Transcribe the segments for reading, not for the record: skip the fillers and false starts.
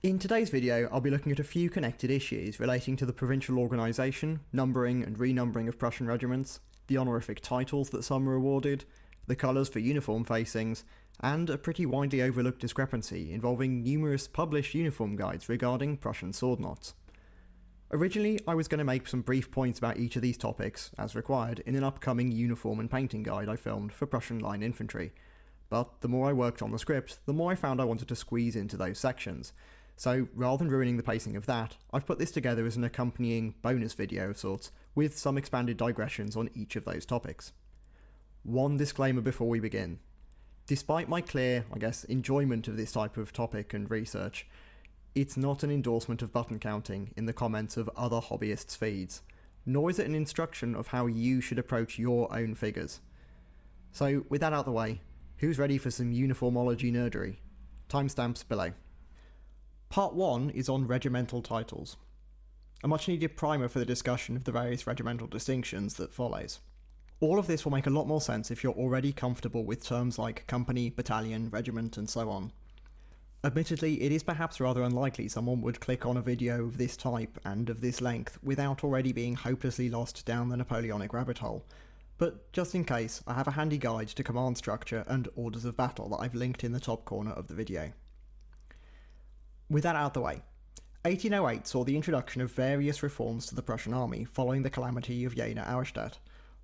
In today's video, I'll be looking at a few connected issues relating to the provincial organisation, numbering and renumbering of Prussian regiments, the honorific titles that some are awarded, the colours for uniform facings, and a pretty widely overlooked discrepancy involving numerous published uniform guides regarding Prussian sword knots. Originally, I was going to make some brief points about each of these topics, as required, in an upcoming uniform and painting guide I filmed for Prussian Line Infantry, but the more I worked on the script, the more I found I wanted to squeeze into those sections. So rather than ruining the pacing of that, I've put this together as an accompanying bonus video of sorts, with some expanded digressions on each of those topics. One disclaimer before we begin. Despite my clear, enjoyment of this type of topic and research, it's not an endorsement of button counting in the comments of other hobbyists' feeds, nor is it an instruction of how you should approach your own figures. So with that out of the way, who's ready for some uniformology nerdery? Timestamps below. Part 1 is on regimental titles, a much needed primer for the discussion of the various regimental distinctions that follows. All of this will make a lot more sense if you're already comfortable with terms like company, battalion, regiment, and so on. Admittedly, it is perhaps rather unlikely someone would click on a video of this type and of this length without already being hopelessly lost down the Napoleonic rabbit hole, but just in case, I have a handy guide to command structure and orders of battle that I've linked in the top corner of the video. With that out of the way, 1808 saw the introduction of various reforms to the Prussian army following the calamity of Jena-Auerstedt.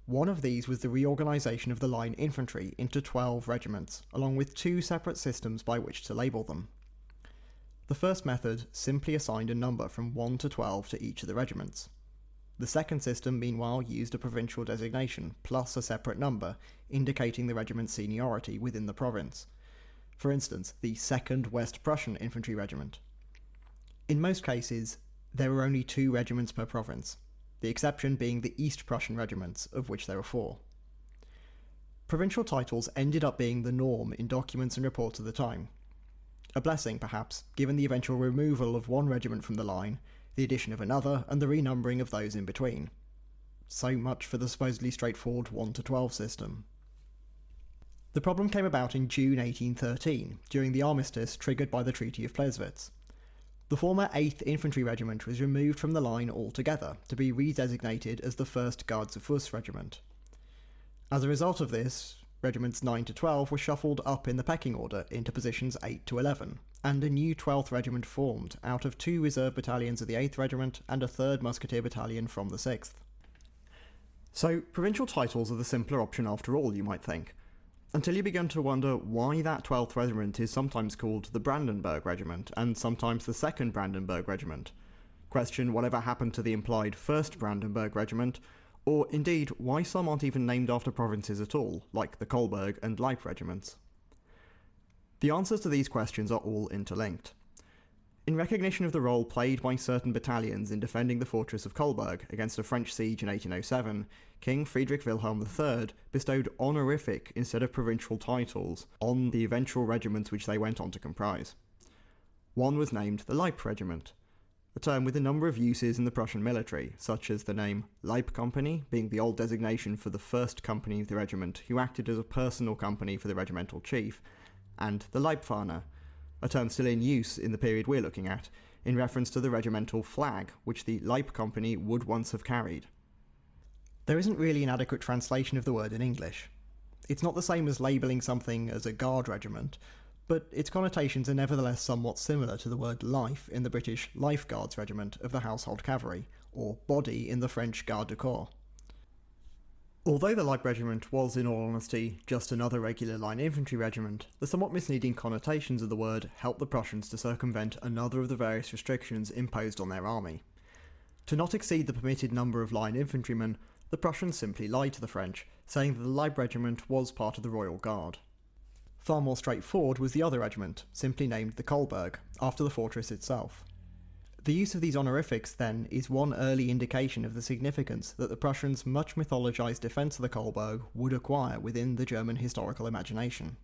One of these was the reorganisation of the line infantry into 12 regiments, along with two separate systems by which to label them. The first method simply assigned a number from 1 to 12 to each of the regiments. The second system, meanwhile, used a provincial designation, plus a separate number, indicating the regiment's seniority within the province. For instance, the 2nd West Prussian Infantry Regiment. In most cases, there were only 2 regiments per province, the exception being the East Prussian regiments, of which there were 4. Provincial titles ended up being the norm in documents and reports of the time. A blessing, perhaps, given the eventual removal of one regiment from the line, the addition of another, and the renumbering of those in between. So much for the supposedly straightforward 1 to 12 system. The problem came about in June 1813, during the armistice triggered by the Treaty of Pleaswitz. The former 8th Infantry Regiment was removed from the line altogether, to be redesignated as the 1st Garde zu Fuss Regiment. As a result of this, regiments 9 to 12 were shuffled up in the pecking order into positions 8 to 11, and a new 12th Regiment formed out of 2 reserve battalions of the 8th Regiment and a 3rd Musketeer Battalion from the 6th. So, provincial titles are the simpler option after all, you might think. Until you begin to wonder why that 12th Regiment is sometimes called the Brandenburg Regiment, and sometimes the 2nd Brandenburg Regiment. Question whatever happened to the implied 1st Brandenburg Regiment, or indeed why some aren't even named after provinces at all, like the Kolberg and Leipzig regiments. The answers to these questions are all interlinked. In recognition of the role played by certain battalions in defending the fortress of Kolberg against a French siege in 1807, King Friedrich Wilhelm III bestowed honorific instead of provincial titles on the eventual regiments which they went on to comprise. One was named the Leipzig Regiment, a term with a number of uses in the Prussian military, such as the name Leib Company being the old designation for the first company of the regiment who acted as a personal company for the regimental chief, and the Leibfahne, a term still in use in the period we're looking at, in reference to the regimental flag, which the Leib Company would once have carried. There isn't really an adequate translation of the word in English. It's not the same as labelling something as a Guard regiment, but its connotations are nevertheless somewhat similar to the word life in the British Life Guards Regiment of the Household Cavalry, or body in the French Garde du Corps. Although the Leipzig Regiment was, in all honesty, just another regular line infantry regiment, the somewhat misleading connotations of the word helped the Prussians to circumvent another of the various restrictions imposed on their army. To not exceed the permitted number of line infantrymen, the Prussians simply lied to the French, saying that the Leipzig Regiment was part of the Royal Guard. Far more straightforward was the other regiment, simply named the Kolberg, after the fortress itself. The use of these honorifics, then, is one early indication of the significance that the Prussians' much mythologised defence of the Kolberg would acquire within the German historical imagination.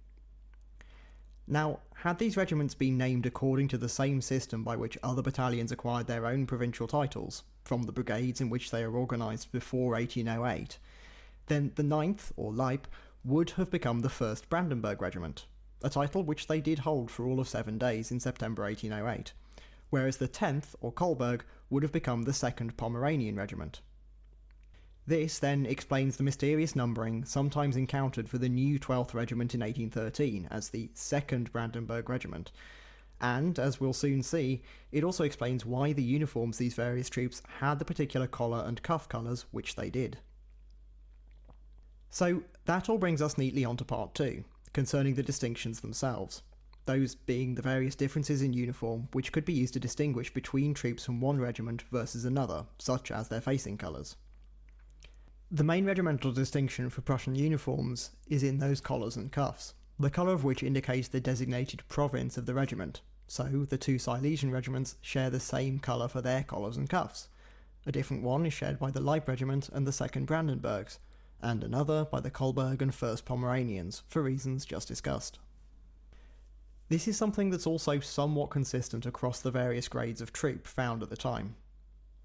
Now, had these regiments been named according to the same system by which other battalions acquired their own provincial titles, from the brigades in which they were organised before 1808, then the 9th, or Leip, would have become the 1st Brandenburg Regiment, a title which they did hold for all of 7 days in September 1808, whereas the 10th, or Kolberg, would have become the 2nd Pomeranian Regiment. This then explains the mysterious numbering sometimes encountered for the new 12th Regiment in 1813 as the 2nd Brandenburg Regiment, and, as we'll soon see, it also explains why the uniforms these various troops had the particular collar and cuff colours which they did. So that all brings us neatly on to part 2, concerning the distinctions themselves, those being the various differences in uniform which could be used to distinguish between troops from one regiment versus another, such as their facing colours. The main regimental distinction for Prussian uniforms is in those collars and cuffs, the colour of which indicates the designated province of the regiment, so the two Silesian regiments share the same colour for their collars and cuffs. A different one is shared by the Leipzig Regiment and the 2nd Brandenburgs, and another by the Kolberg and 1st Pomeranians, for reasons just discussed. This is something that's also somewhat consistent across the various grades of troop found at the time.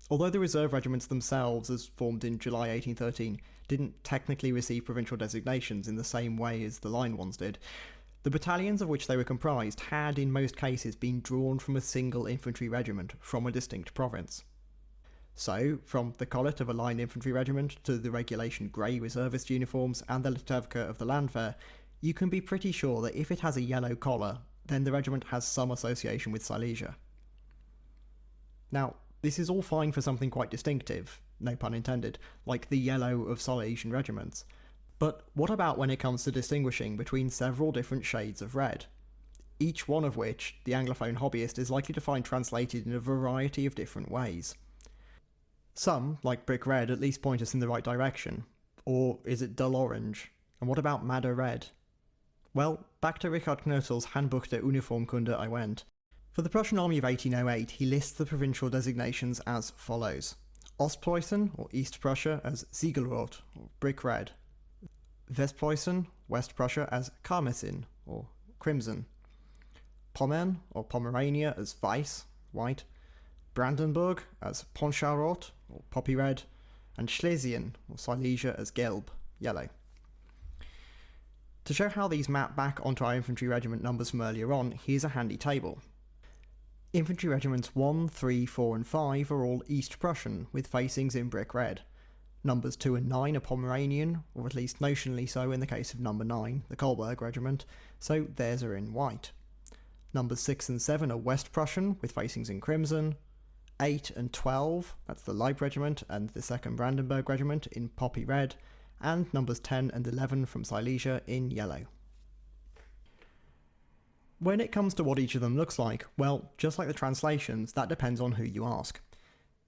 Although the reserve regiments themselves, as formed in July 1813, didn't technically receive provincial designations in the same way as the line ones did, the battalions of which they were comprised had in most cases been drawn from a single infantry regiment from a distinct province. So, from the collet of a line infantry regiment to the regulation grey reservist uniforms and the Litewka of the Landwehr, you can be pretty sure that if it has a yellow collar, then the regiment has some association with Silesia. Now, this is all fine for something quite distinctive, no pun intended, like the yellow of Silesian regiments. But what about when it comes to distinguishing between several different shades of red? Each one of which the Anglophone hobbyist is likely to find translated in a variety of different ways. Some, like brick red, at least point us in the right direction. Or is it dull orange? And what about madder red? Well, back to Richard Knötel's Handbuch der Uniformkunde I went. For the Prussian Army of 1808, he lists the provincial designations as follows. Ostpreußen, or East Prussia, as Ziegelrot, or brick red. Westpreußen, West Prussia, as Karmesin, or crimson. Pommern, or Pomerania, as Weiß, white. Brandenburg, as Ponscharrot, or poppy red. And Schlesien, or Silesia, as Gelb, yellow. To show how these map back onto our infantry regiment numbers from earlier on, here's a handy table. Infantry regiments 1, 3, 4 and 5 are all East Prussian, with facings in brick red. Numbers 2 and 9 are Pomeranian, or at least notionally so in the case of number 9, the Kolberg regiment, so theirs are in white. Numbers 6 and 7 are West Prussian, with facings in crimson. 8 and 12, that's the Leipzig regiment and the 2nd Brandenburg regiment, in poppy red, and numbers 10 and 11 from Silesia in yellow. When it comes to what each of them looks like, well, just like the translations, that depends on who you ask.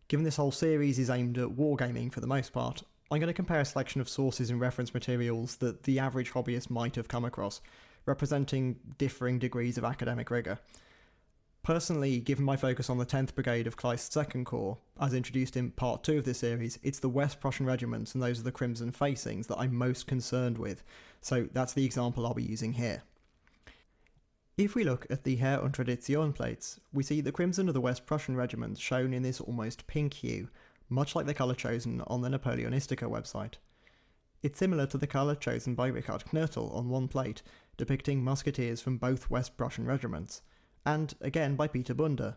Given this whole series is aimed at wargaming for the most part, I'm going to compare a selection of sources and reference materials that the average hobbyist might have come across, representing differing degrees of academic rigour. Personally, given my focus on the 10th Brigade of Kleist's 2nd Corps, as introduced in part 2 of this series, it's the West Prussian regiments and those are the crimson facings that I'm most concerned with, so that's the example I'll be using here. If we look at the Heer und Tradition plates, we see the crimson of the West Prussian regiments shown in this almost pink hue, much like the colour chosen on the Napoleonistica website. It's similar to the colour chosen by Richard Knötel on one plate, depicting musketeers from both West Prussian regiments, and again by Peter Bunder.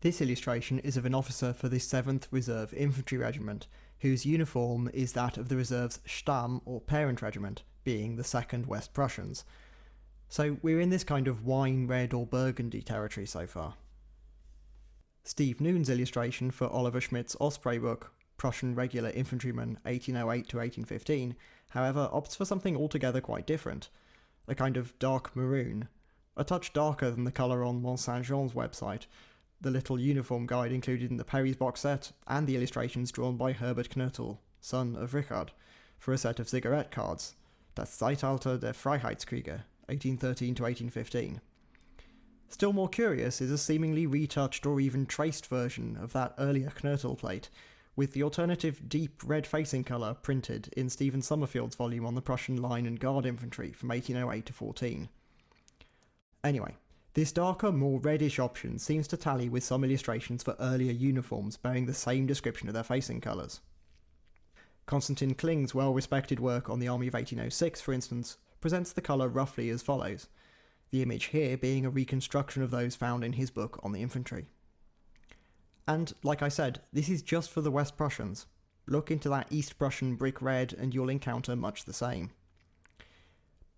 This illustration is of an officer for the 7th Reserve Infantry Regiment, whose uniform is that of the reserve's Stamm or parent regiment, being the 2nd West Prussians. So we're in this kind of wine red or burgundy territory so far. Steve Noon's illustration for Oliver Schmidt's Osprey book, Prussian Regular Infantryman 1808 to 1815, however, opts for something altogether quite different, a kind of dark maroon, a touch darker than the colour on Mont Saint-Jean's website, the little uniform guide included in the Perry's box set, and the illustrations drawn by Herbert Knötel, son of Richard, for a set of cigarette cards, Das Zeitalter der Freiheitskrieger, 1813 to 1815. Still more curious is a seemingly retouched or even traced version of that earlier Knötel plate, with the alternative deep red facing colour printed in Stephen Summerfield's volume on the Prussian Line and Guard Infantry from 1808 to 14. Anyway, this darker, more reddish option seems to tally with some illustrations for earlier uniforms bearing the same description of their facing colours. Konstantin Kling's well-respected work on the Army of 1806, for instance, presents the colour roughly as follows, the image here being a reconstruction of those found in his book on the infantry. And like I said, this is just for the West Prussians. Look into that East Prussian brick red and you'll encounter much the same.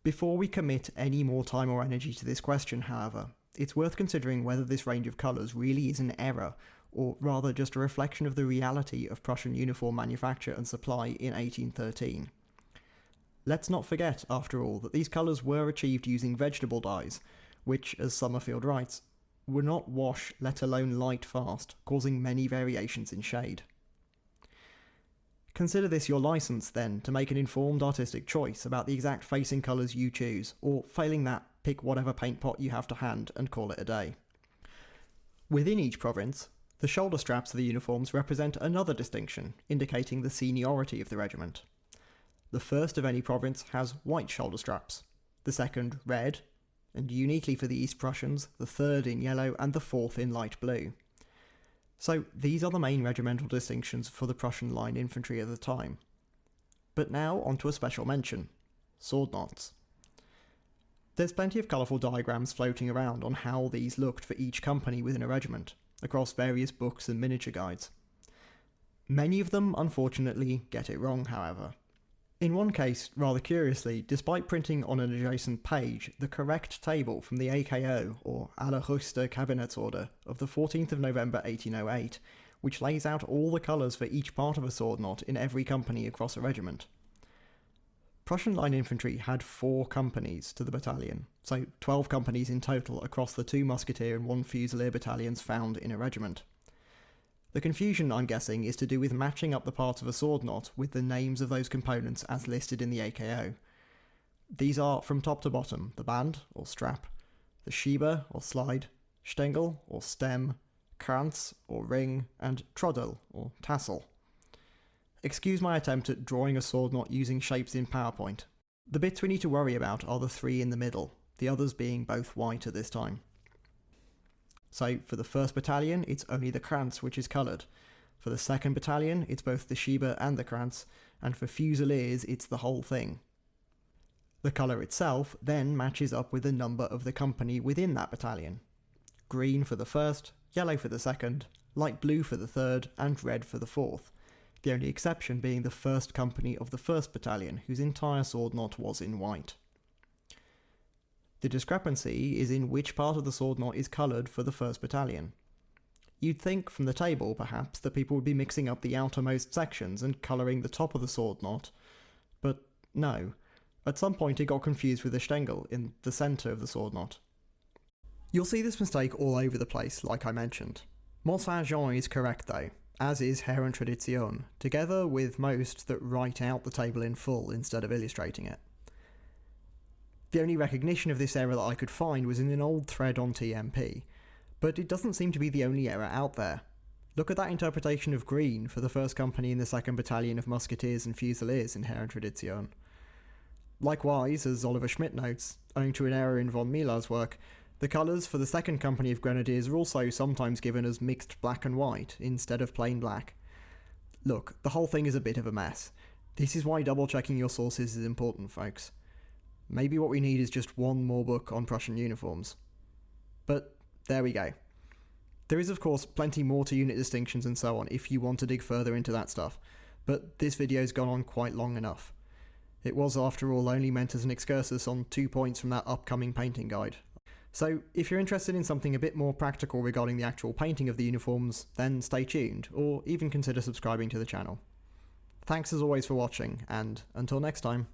Before we commit any more time or energy to this question, however, it's worth considering whether this range of colours really is an error, or rather just a reflection of the reality of Prussian uniform manufacture and supply in 1813. Let's not forget, after all, that these colours were achieved using vegetable dyes, which, as Summerfield writes, were not wash, let alone light fast, causing many variations in shade. Consider this your license, then, to make an informed artistic choice about the exact facing colours you choose, or failing that, pick whatever paint pot you have to hand and call it a day. Within each province, the shoulder straps of the uniforms represent another distinction, indicating the seniority of the regiment. The first of any province has white shoulder straps, the second red, and uniquely for the East Prussians, the third in yellow and the fourth in light blue. So these are the main regimental distinctions for the Prussian Line Infantry at the time. But now onto a special mention, sword knots. There's plenty of colourful diagrams floating around on how these looked for each company within a regiment, across various books and miniature guides. Many of them, unfortunately, get it wrong, however. In one case, rather curiously, despite printing on an adjacent page the correct table from the AKO, or Allerhöchste Kabinettsorder, of the 14th of November 1808, which lays out all the colours for each part of a sword knot in every company across a regiment. Prussian Line Infantry had 4 companies to the battalion, so 12 companies in total across the 2 musketeer and 1 fusilier battalions found in a regiment. The confusion, I'm guessing, is to do with matching up the parts of a sword knot with the names of those components as listed in the AKO. These are, from top to bottom, the band, or strap, the Schieber, or slide, Stängel, or stem, Kranz, or ring, and Troddel, or tassel. Excuse my attempt at drawing a sword knot using shapes in PowerPoint. The bits we need to worry about are the 3 in the middle, the others being both white at this time. So, for the 1st Battalion, it's only the Kranz which is coloured. For the 2nd Battalion, it's both the Schieber and the Kranz, and for Fusiliers, it's the whole thing. The colour itself then matches up with the number of the company within that battalion. Green for the 1st, yellow for the 2nd, light blue for the 3rd, and red for the 4th, the only exception being the 1st Company of the 1st Battalion, whose entire sword knot was in white. The discrepancy is in which part of the sword knot is coloured for the 1st Battalion. You'd think from the table, perhaps, that people would be mixing up the outermost sections and colouring the top of the sword knot, but no. At some point it got confused with the Stängel in the centre of the sword knot. You'll see this mistake all over the place, like I mentioned. Mont Saint-Jean is correct though, as is Herr und Tradition, together with most that write out the table in full instead of illustrating it. The only recognition of this error that I could find was in an old thread on TMP, but it doesn't seem to be the only error out there. Look at that interpretation of green for the 1st Company in the 2nd Battalion of Musketeers and Fusiliers in Herr und Tradition. Likewise, as Oliver Schmidt notes, owing to an error in von Millar's work, the colours for the 2nd Company of Grenadiers are also sometimes given as mixed black and white instead of plain black. Look, the whole thing is a bit of a mess. This is why double checking your sources is important, folks. Maybe what we need is just one more book on Prussian uniforms. But there we go. There is of course plenty more to unit distinctions and so on if you want to dig further into that stuff, but this video's gone on quite long enough. It was after all only meant as an excursus on 2 points from that upcoming painting guide. So if you're interested in something a bit more practical regarding the actual painting of the uniforms, then stay tuned, or even consider subscribing to the channel. Thanks as always for watching, and until next time.